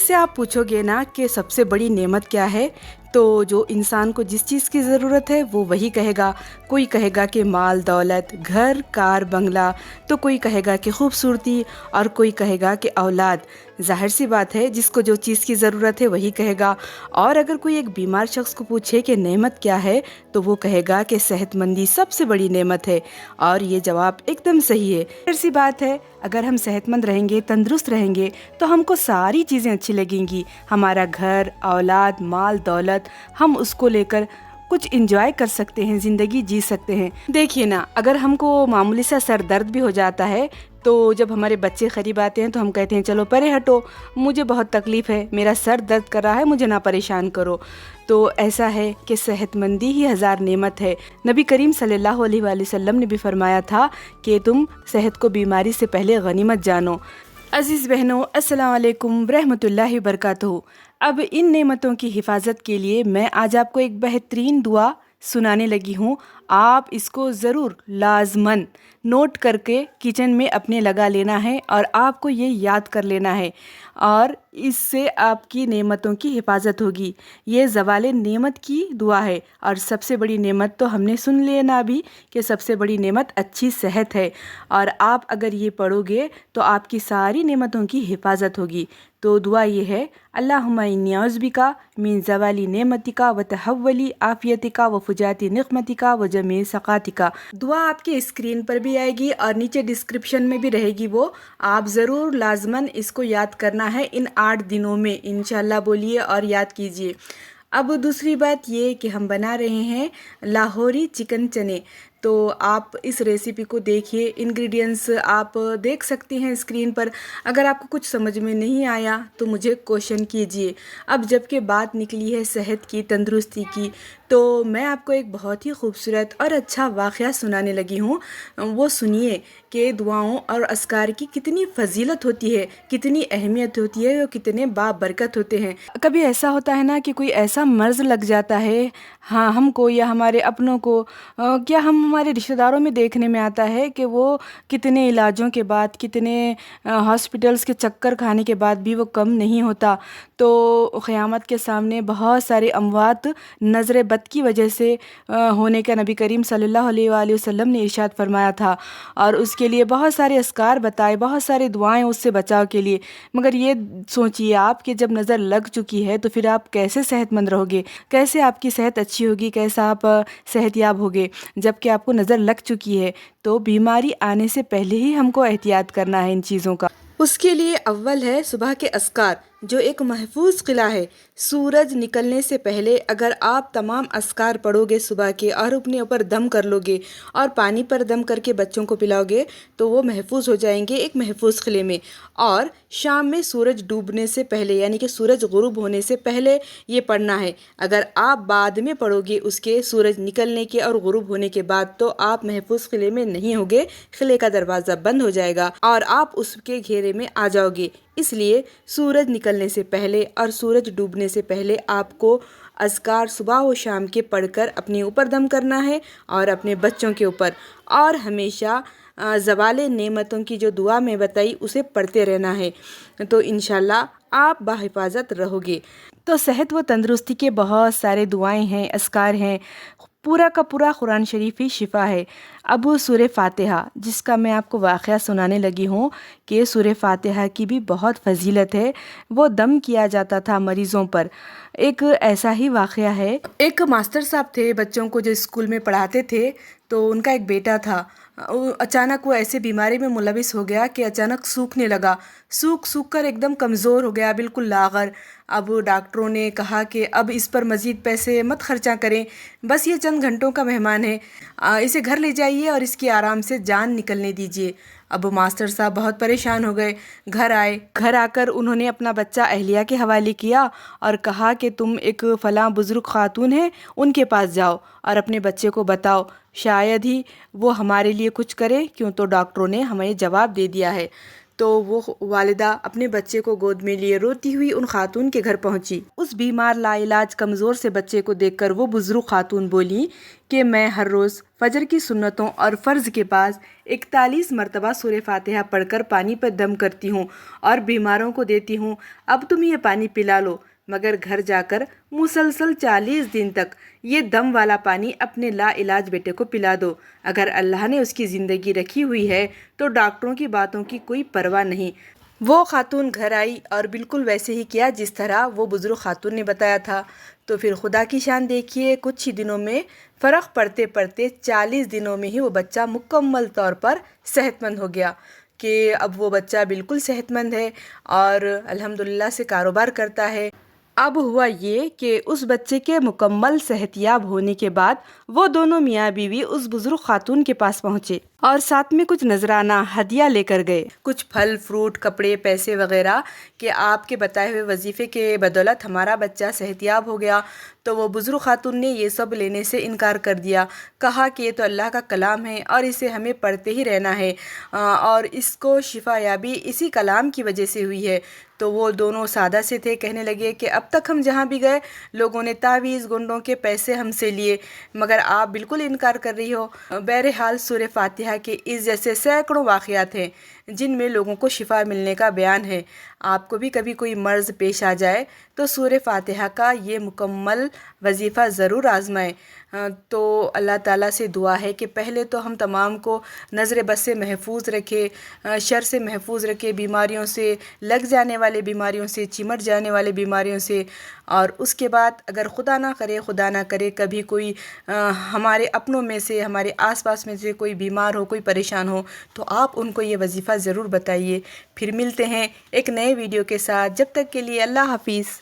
से आप पूछोगे ना कि सबसे बड़ी नेमत क्या है, तो जो इंसान को जिस चीज़ की ज़रूरत है वो वही कहेगा। कोई कहेगा कि माल दौलत, घर कार बंगला, तो कोई कहेगा कि खूबसूरती, और कोई कहेगा कि औलाद। ज़ाहिर सी बात है, जिसको जो चीज़ की ज़रूरत है वही कहेगा। और अगर कोई एक बीमार शख्स को पूछे कि नेमत क्या है, तो वो कहेगा कि सेहतमंदी सबसे बड़ी नेमत है। और ये जवाब एकदम सही है। ज़ाहिर सी बात है, अगर हम सेहतमंद रहेंगे, तंदुरुस्त रहेंगे, तो हमको सारी चीज़ें अच्छी लगेंगी। हमारा घर, औलाद, माल दौलत, हम उसको लेकर कुछ इंजॉय कर सकते हैं, ज़िंदगी जी सकते हैं। देखिए ना, अगर हमको मामूली सा सर दर्द भी हो जाता है, तो जब हमारे बच्चे करीब आते हैं तो हम कहते हैं चलो परे हटो, मुझे बहुत तकलीफ़ है, मेरा सर दर्द कर रहा है, मुझे ना परेशान करो। तो ऐसा है कि सेहतमंदी ही हज़ार नेमत है। नबी करीम सल्लल्लाहु अलैहि वसल्लम ने भी फरमाया था कि तुम सेहत को बीमारी से पहले गनीमत जानो। अज़ीज़ बहनों, अस्सलाम वालेकुम रहमतुल्लाहि बरकातहू। अब इन नेमतों की हिफाजत के लिए मैं आज आपको एक बेहतरीन दुआ सुनाने लगी हूँ। आप इसको ज़रूर लाजमन नोट करके किचन में अपने लगा लेना है और आपको ये याद कर लेना है, और इससे आपकी नेमतों की हिफाजत होगी। ये ज़वाले नेमत की दुआ है। और सबसे बड़ी नेमत तो हमने सुन लेना अभी कि सबसे बड़ी नेमत अच्छी सेहत है, और आप अगर ये पढ़ोगे तो आपकी सारी नेमतों की हिफाजत होगी। तो दुआ ये है, अल्लाहुम्मा इन्नी औज़ुबिका मिन ज़वाली नेमतिका व तहव्वुली आफ़ियतिका व फुजाती निक़मतिका व जमी सक़ातिका। दुआ आपके स्क्रीन पर भी आएगी और नीचे डिस्क्रिप्शन में भी रहेगी, वो आप ज़रूर लाजमन इसको याद करना है इन 8 दिनों में। इंशाल्लाह बोलिए और याद कीजिए। अब दूसरी बात ये कि हम बना रहे हैं लाहौरी चिकन चने। तो आप इस रेसिपी को देखिए, इंग्रेडिएंट्स आप देख सकते हैं स्क्रीन पर। अगर आपको कुछ समझ में नहीं आया तो मुझे क्वेश्चन कीजिए। अब जबकि बात निकली है सेहत की, तंदुरुस्ती की, तो मैं आपको एक बहुत ही खूबसूरत और अच्छा वाक़या सुनाने लगी हूँ। वो सुनिए कि दुआओं और अस्कार की कितनी फजीलत होती है, कितनी अहमियत होती है और कितने बाबरकत होते हैं। कभी ऐसा होता है ना कि कोई ऐसा मर्ज़ लग जाता है, हाँ, हमको या हमारे अपनों को, क्या हम हमारे रिश्तेदारों में देखने में आता है कि वो कितने इलाजों के बाद, कितने हॉस्पिटल्स के चक्कर खाने के बाद भी वो कम नहीं होता। तो क़यामत के सामने बहुत सारे अमवात नज़र बद की वजह से होने का नबी करीम सल्लल्लाहु अलैहि वसल्लम ने इरशाद फरमाया था, और उसके लिए बहुत सारे अस्कार बताए, बहुत सारे दुआएं उससे बचाव के लिए। मगर ये सोचिए आप कि जब नज़र लग चुकी है तो फिर आप कैसे सेहतमंद रहोगे, कैसे आपकी सेहत अच्छी होगी, कैसा आप सेहतयाब होगे। जबकि आपको नज़र लग चुकी है, तो बीमारी आने से पहले ही हमको एहतियात करना है इन चीज़ों का। उसके लिए अव्वल है सुबह के अस्कार, जो एक महफूज किला है। सूरज निकलने से पहले अगर आप तमाम अस्कार पढ़ोगे सुबह के, और अपने ऊपर दम कर लोगे और पानी पर दम करके बच्चों को पिलाओगे, तो वो महफूज हो जाएंगे एक महफूज किले में। और शाम में सूरज डूबने से पहले, यानी कि सूरज गुरूब होने से पहले ये पढ़ना है। अगर आप बाद में पढ़ोगे उसके, सूरज निकलने के और गुरूब होने के बाद, तो आप महफूज किले में नहीं होगे, किले का दरवाज़ा बंद हो जाएगा और आप उसके घेरे में आ जाओगे। इसलिए सूरज निकलने से पहले और सूरज डूबने से पहले आपको अज़कार सुबह व शाम के पढ़कर अपने ऊपर दम करना है और अपने बच्चों के ऊपर। और हमेशा ज़वाले नेमतों की जो दुआ मैं बताई उसे पढ़ते रहना है, तो इंशाल्लाह आप बाहिफाजत रहोगे। तो सेहत व तंदुरुस्ती के बहुत सारे दुआएं हैं, अस्कार हैं। पूरा का पूरा कुरान शरीफ ही शिफा है। अब सूरह फातिहा, जिसका मैं आपको वाक़या सुनाने लगी हूँ कि सूरह फातिहा की भी बहुत फजीलत है। वो दम किया जाता था मरीज़ों पर। एक ऐसा ही वाक़या है, एक मास्टर साहब थे, बच्चों को जो स्कूल में पढ़ाते थे, तो उनका एक बेटा था। अचानक वो ऐसे बीमारी में मुलविस हो गया कि अचानक सूखने लगा, सूख कर एकदम कमज़ोर हो गया, बिल्कुल लाग़र। अब डॉक्टरों ने कहा कि अब इस पर मज़ीद पैसे मत खर्चा करें, बस ये चंद घंटों का मेहमान है, इसे घर ले जाइए और इसकी आराम से जान निकलने दीजिए। अब मास्टर साहब बहुत परेशान हो गए। घर आए, घर आकर उन्होंने अपना बच्चा अहलिया के हवाले किया और कहा कि तुम एक फ़लाँ बुज़ुर्ग ख़ातून है, उनके पास जाओ और अपने बच्चे को बताओ, शायद ही वो हमारे लिए कुछ करे, क्यों तो डॉक्टरों ने हमें जवाब दे दिया है। تو وہ والدہ اپنے بچے کو گود میں لیے روتی ہوئی ان خاتون کے گھر پہنچی۔ اس بیمار لا علاج کمزور سے بچے کو دیکھ کر وہ بزرگ خاتون بولی کہ میں ہر روز فجر کی سنتوں اور فرض کے بعد 41 مرتبہ سورہ فاتحہ پڑھ کر پانی پر دم کرتی ہوں اور بیماروں کو دیتی ہوں، اب تم یہ پانی پلا لو، مگر گھر جا کر مسلسل 40 دن تک یہ دم والا پانی اپنے لا علاج بیٹے کو پلا دو۔ اگر اللہ نے اس کی زندگی رکھی ہوئی ہے تو ڈاکٹروں کی باتوں کی کوئی پرواہ نہیں۔ وہ خاتون گھر آئی اور بالکل ویسے ہی کیا جس طرح وہ بزرگ خاتون نے بتایا تھا۔ تو پھر خدا کی شان دیکھیے، کچھ ہی دنوں میں فرق پڑتے پڑتے 40 دنوں میں ہی وہ بچہ مکمل طور پر صحت مند ہو گیا کہ اب وہ بچہ بالکل صحت مند ہے اور الحمدللہ سے کاروبار کرتا ہے۔ اب ہوا یہ کہ اس بچے کے مکمل صحت یاب ہونے کے بعد وہ دونوں میاں بیوی اس بزرگ خاتون کے پاس پہنچے اور ساتھ میں کچھ نذرانہ ہدیہ لے کر گئے، کچھ پھل فروٹ، کپڑے، پیسے وغیرہ، کہ آپ کے بتائے ہوئے وظیفے کے بدولت ہمارا بچہ صحت یاب ہو گیا۔ تو وہ بزرگ خاتون نے یہ سب لینے سے انکار کر دیا، کہا کہ یہ تو اللہ کا کلام ہے اور اسے ہمیں پڑھتے ہی رہنا ہے اور اس کو شفا یابی اسی کلام کی وجہ سے ہوئی ہے۔ تو وہ دونوں سادہ سے تھے، کہنے لگے کہ اب تک ہم جہاں بھی گئے لوگوں نے تعویذ گنڈوں کے پیسے ہم سے لیے، مگر آپ بالکل انکار کر رہی ہو۔ بہرحال سورہ فاتحہ کے اس جیسے سینکڑوں واقعات ہیں جن میں لوگوں کو شفا ملنے کا بیان ہے۔ آپ کو بھی کبھی کوئی مرض پیش آ جائے تو سورہ فاتحہ کا یہ مکمل وظیفہ ضرور آزمائیں۔ تو اللہ تعالیٰ سے دعا ہے کہ پہلے تو ہم تمام کو نظر بد سے محفوظ رکھے، شر سے محفوظ رکھے، بیماریوں سے، لگ جانے والے بیماریوں سے، چمٹ جانے والے بیماریوں سے، اور اس کے بعد اگر خدا نہ کرے کبھی کوئی ہمارے اپنوں میں سے، ہمارے آس پاس میں سے کوئی بیمار ہو، کوئی پریشان ہو، تو آپ ان کو یہ وظیفہ ضرور بتائیے۔ پھر ملتے ہیں ایک نئے ویڈیو کے ساتھ، جب تک کے لیے اللہ حافظ۔